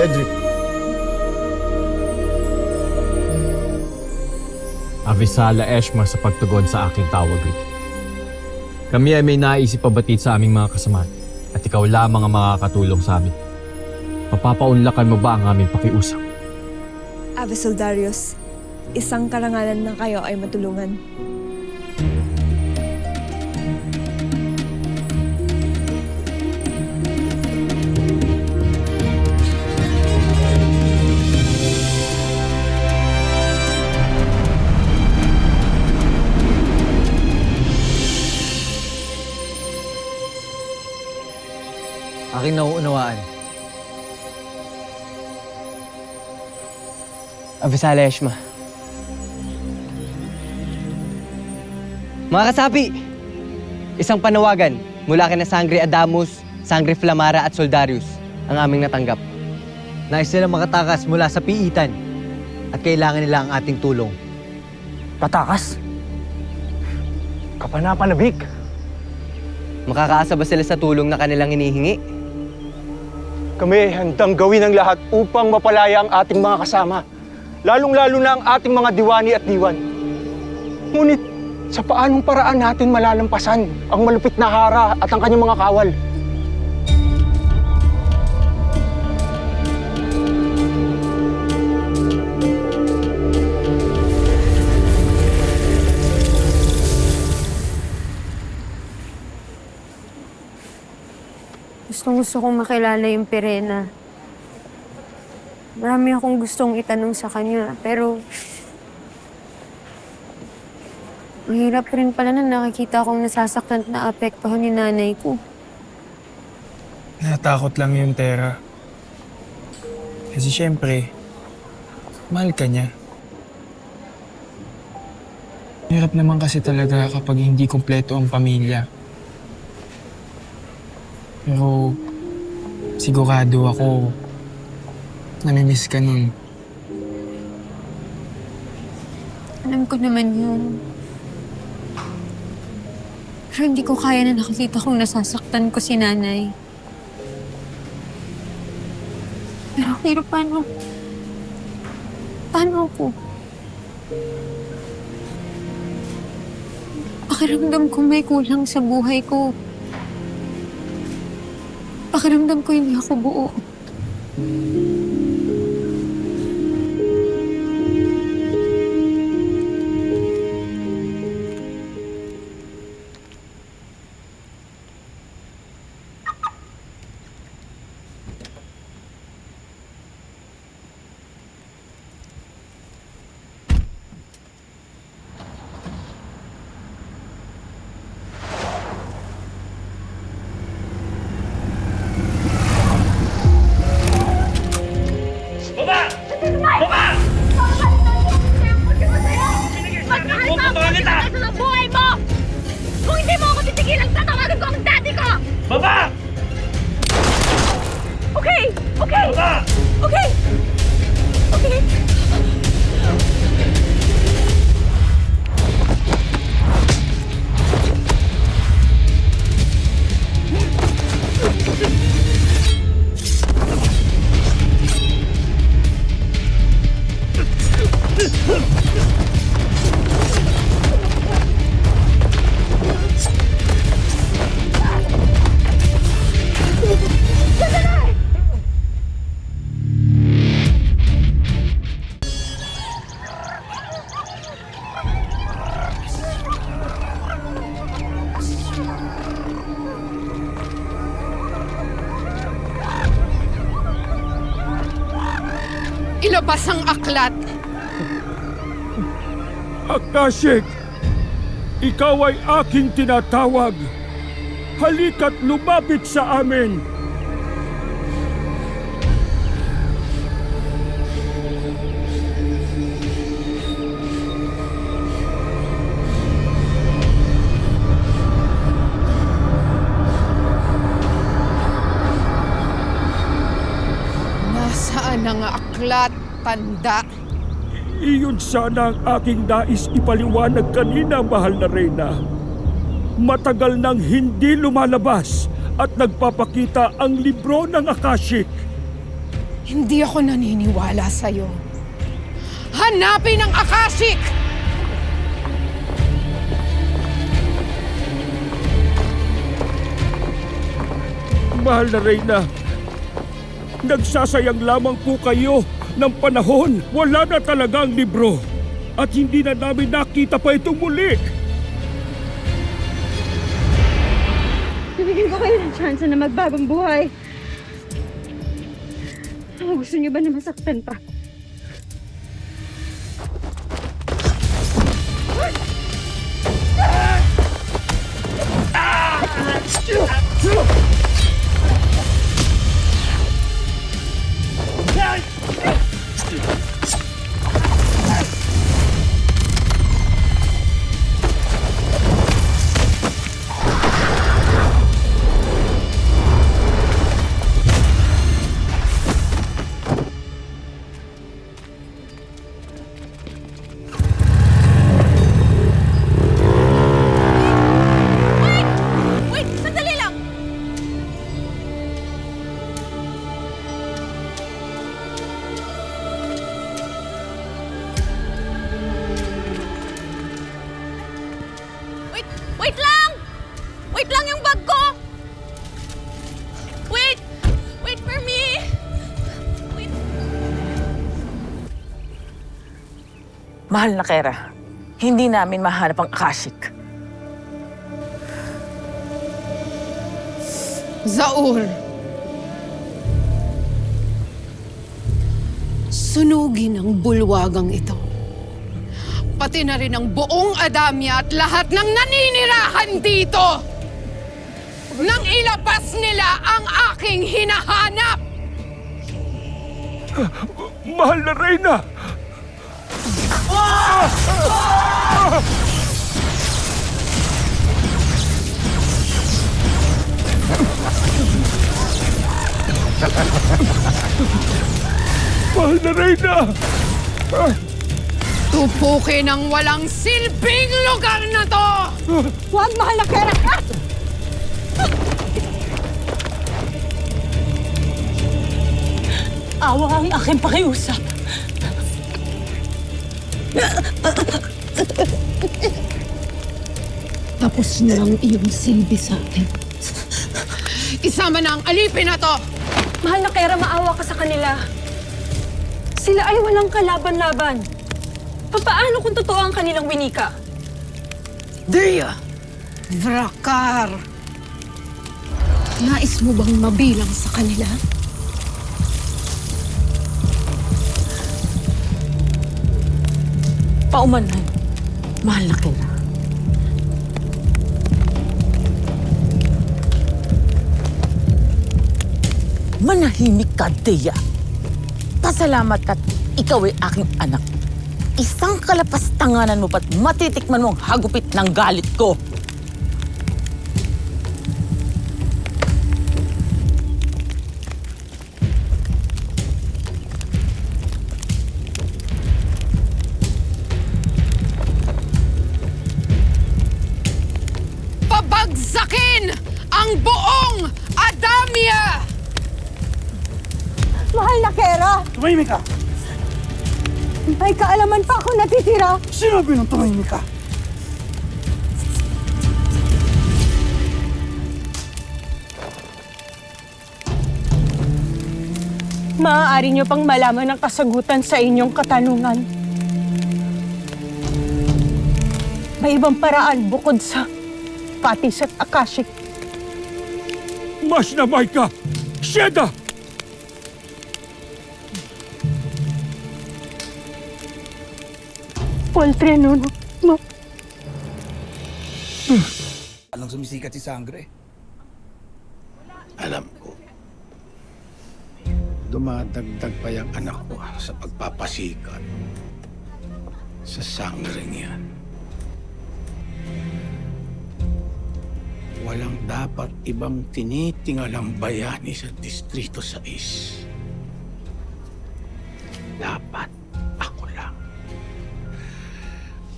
Cedric. Avisala Eshma sa pagtugon sa aking tawag, Rick. Kami ay may naisip pabatid sa aming mga kasamahan at ikaw lamang ang makakatulong sa amin. Mapapaunlakan mo ba ang aming pakiusap? Ave Soldarius, isang karangalan na kayo ay matulungan. Aking nauunawaan. Avisala Eshma. Mga kasapi! Isang panawagan mula kina Sangre Adamus, Sangre Flamara at Soldarius ang aming natanggap. Nais nilang makatakas mula sa piitan at kailangan nila ang ating tulong. Patakas? Kapanapanabik? Makakaasa ba sila sa tulong na kanilang hinihingi? Kami ay handang gawin ang lahat upang mapalaya ang ating mga kasama. Lalong-lalo na ang ating mga diwani at diwan. Ngunit, sa paanong paraan natin malalampasan ang malupit na Hara at ang kanyang mga kawal? Gusto kong makilala yung Pirena. Marami akong gustong itanong sa kanya, pero mahirap rin pala na nakikita akong nasasaktan at naapektuhan ni nanay ko. Natakot lang yung Tera. Kasi siyempre, mahal ka niya. Hirap naman kasi talaga kapag hindi kumpleto ang pamilya. Pero sigurado ako, namimiss ka nun. Alam ko naman yun. Pero hindi ko kaya na nakikita kung nasasaktan ko si nanay. Pero paano? Paano ako? Pakiramdam ko may kulang sa buhay ko. Pakiramdam ko hindi ako buo. Ilabas ang aklat! Akashik, ikaw ay aking tinatawag. Halika't lumapit sa amin. Nasaan ang aklat, tanda? Iyon sana ang aking nais ipaliwanag kanina, mahal na Reyna. Matagal nang hindi lumalabas at nagpapakita ang libro ng Akashik. Hindi ako naniniwala sa'yo. Hanapin ang Akashic! Mahal na Reyna, nagsasayang lamang po kayo ng panahon. Wala na talaga ang libro. At hindi na namin nakita pa itong muli. Bibigyan ko kayo ng chance na magbagong buhay. Gusto niyo ba na masaktan pa? Wait! Sandali lang! Wait! Wait lang! Wait lang yung bag ko! Wait! Wait for me! Wait! Mahal na Kera, hindi namin mahanap ang Akashic. Zaur! Sunugin ang bulwagang ito. Pati na rin ang buong Adamya at lahat ng naninirahan dito! Nang ilabas nila ang aking hinahanap! Mahal na Reyna! Mahal na Reyna! Tupukin ang walang silbing lugar na to! Huwag, mahal na Kera! Awa ang aking pakiusap. Tapos na ang iyong silbi sa akin. Isama na ang alipin na to! Mahal na Kera, maawa ka sa kanila. Sila ay walang kalaban-laban. Paano kung totoo ang kanilang winika? Dia! Vrakar! Nais mo bang mabilang sa kanila? Paumanhan, mahal na Kera. Manahimik ka, Dea. Pasalamat ka't ikaw ay aking anak. Isang kalapastanganan mo pa't matitikman mo ang hagupit ng galit ko. Pabagsakin ang buong Adamya! Mahal na Kera! Tumahimik ka! May kaalaman pa ako natitira. Sinabi ng tumahimik ka! Maaari niyo pang malaman ang kasagutan sa inyong katanungan. May ibang paraan bukod sa patis at Akashic. Mas namay ka! Sheda! Poltre, no. Alang sumisikat si Sangre. Alam ko. Dumadagdag pa yung anak ko sa pagpapasikat. Sa sangreng yan. Walang dapat ibang tinitingalang bayani sa Distrito 6. Dapat ako lang.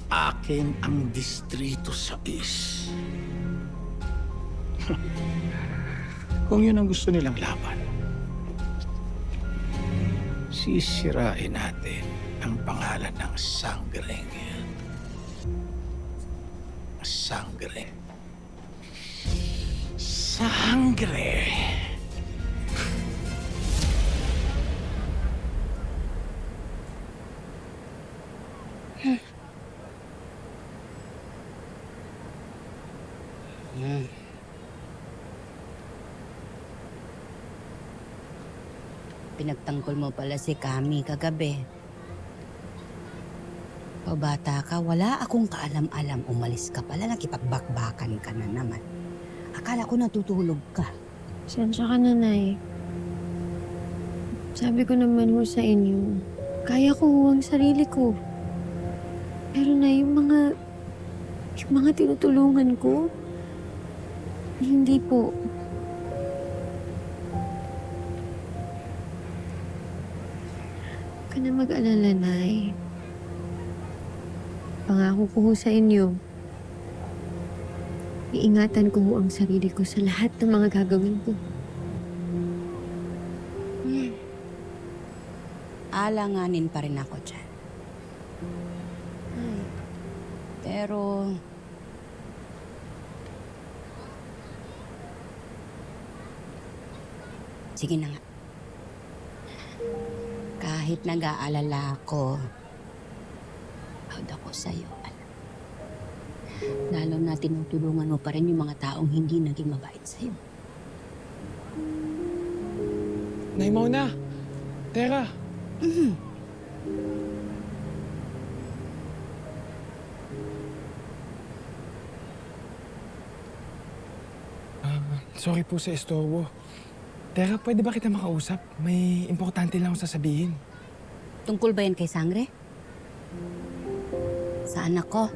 Akin ang Distrito 6. Kung yun ang gusto nilang laban, sisirain natin ang pangalan ng sanggering yan. Sangre. Sangre. Pinagtanggol mo pala si Kami kagabi. Pabata ka, wala akong kaalam-alam. Umalis ka pala, nakipagbakbakan ka na naman. Akala ko natutulog ka. Sensya ka na, Nay. Sabi ko naman ho sa inyo, kaya ko ho ang sarili ko. Pero na yung mga tinutulungan ko, hindi po. Huwag ka na mag-alala, Nay. Pangako ko ho sa inyo, iingatan ko ho ang sarili ko sa lahat ng mga gagawin ko. Alanganin pa rin ako dyan. Pero... sige na nga. Kahit nag-aalala ako, proud ako sa'yo, anak. Lalo na tinutulungan mo pa rin yung mga taong hindi naging mabait sa'yo. Nay Mona! Teka! Sorry po sa estorbo. Teka, pwede ba kita makausap? May importante lang akong sasabihin. Tungkol ba yan kay Sangre? Sa anak ko?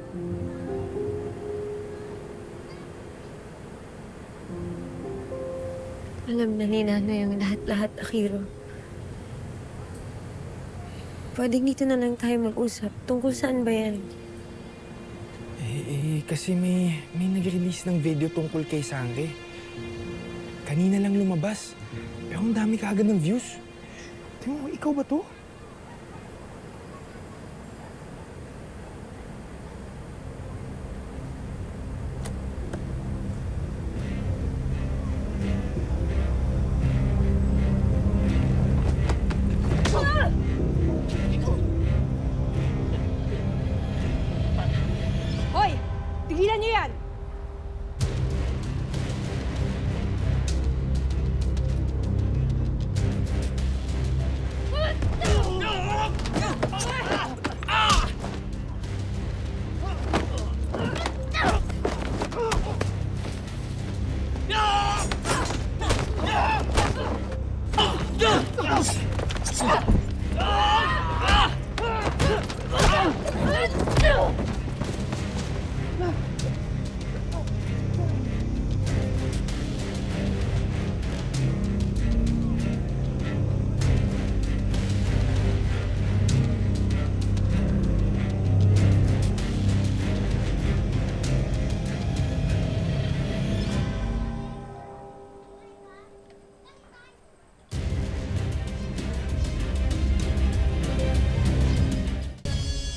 Alam na ni Nanay ang lahat-lahat, Akiro. Pwedeng dito na lang tayo mag-usap. Tungkol saan ba yan? Kasi may nag-release ng video tungkol kay Sangre. Kanina lang lumabas. Pero ang dami kaagad ng views. Tingnan mo, ikaw ba to? Hoy! Tigilan niyo yan!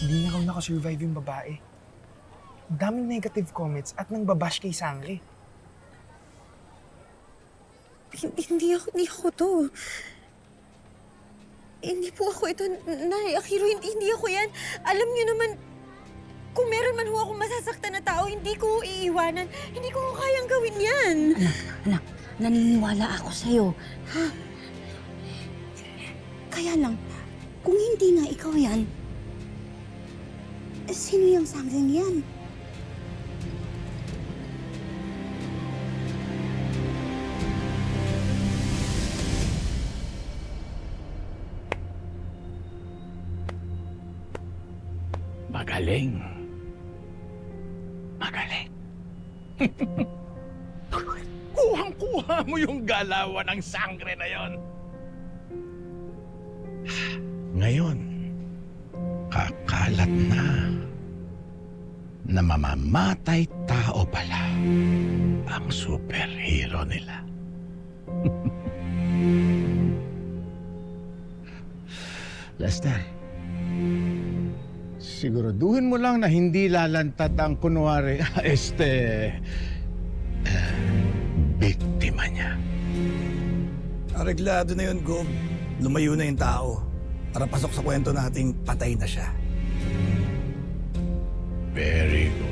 Hindi na raw nakasurvive yung babae. Ang daming negative comments at nang babash kay Sangre. Hindi ako to. Hindi po ako ito, Nay. Akiro, hindi ako yan. Alam niyo naman, kung meron man ho akong masasaktan na tao, hindi ko ho iiwanan. Hindi ko ho kayang gawin yan. Anak, naniniwala ako sa'yo. Ha? Kaya lang, kung hindi nga ikaw yan, sino yung Sangreng yan? Magaling. Magaling. Kuhang-kuha mo yung galawan ng Sangre na yon. Ngayon, kakalat na mamamatay tao pala ang superhero nila. Lester, siguraduhin mo lang na hindi lalantad ang kunwari, biktima niya. Areglado na yun, Gob. Lumayo na yung tao. Para pasok sa kwento nating patay na siya. Very good.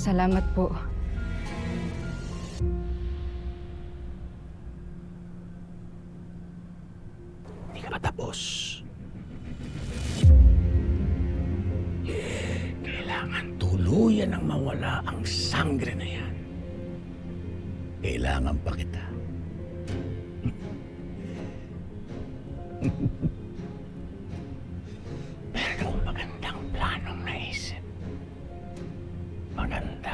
Salamat po. Hindi ka matapos. Kailangan tuluyan ang mawala ang sangre na yan. Kailangan pa kita. Pero magandang planong naisip. Maganda.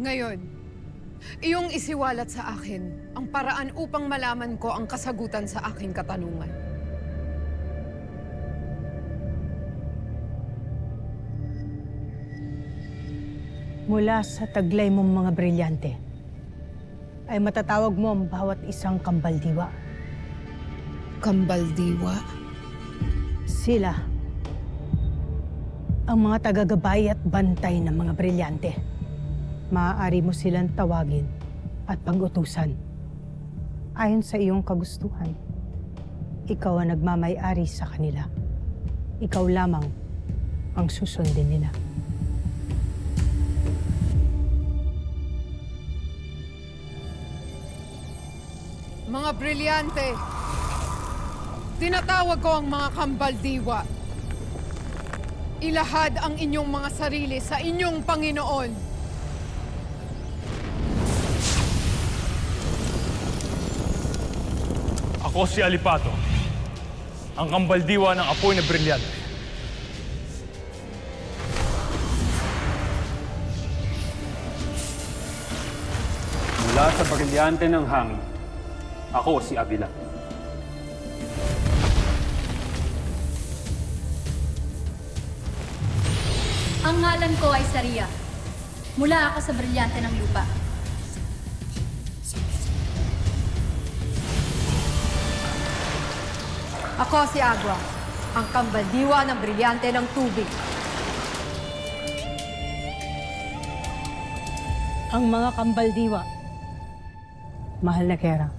Ngayon, iyong isiwalat sa akin ang paraan upang malaman ko ang kasagutan sa aking katanungan. Mula sa taglay mong mga brilyante, ay matatawag mo ang bawat isang kambaldiwa. Kambaldiwa? Sila ang mga tagagabay at bantay ng mga brilyante. Maaari mo silang tawagin at pag-utusan ayon sa iyong kagustuhan. Ikaw ang nagmamay-ari sa kanila. Ikaw lamang ang susundin nila. Mga brilyante, tinatawag ko ang mga kambaldiwa. Ilahad ang inyong mga sarili sa inyong Panginoon. Ako si Alipato, ang kambaldiwa ng apoy na brilyante. Mula sa brilyante ng hangin, ako si Avila. Ang ngalan ko ay Saria. Mula ako sa brilyante ng lupa. Ako si Agua, ang kambaldiwa ng brilyante ng tubig. Ang mga kambaldiwa, mahal na Kera,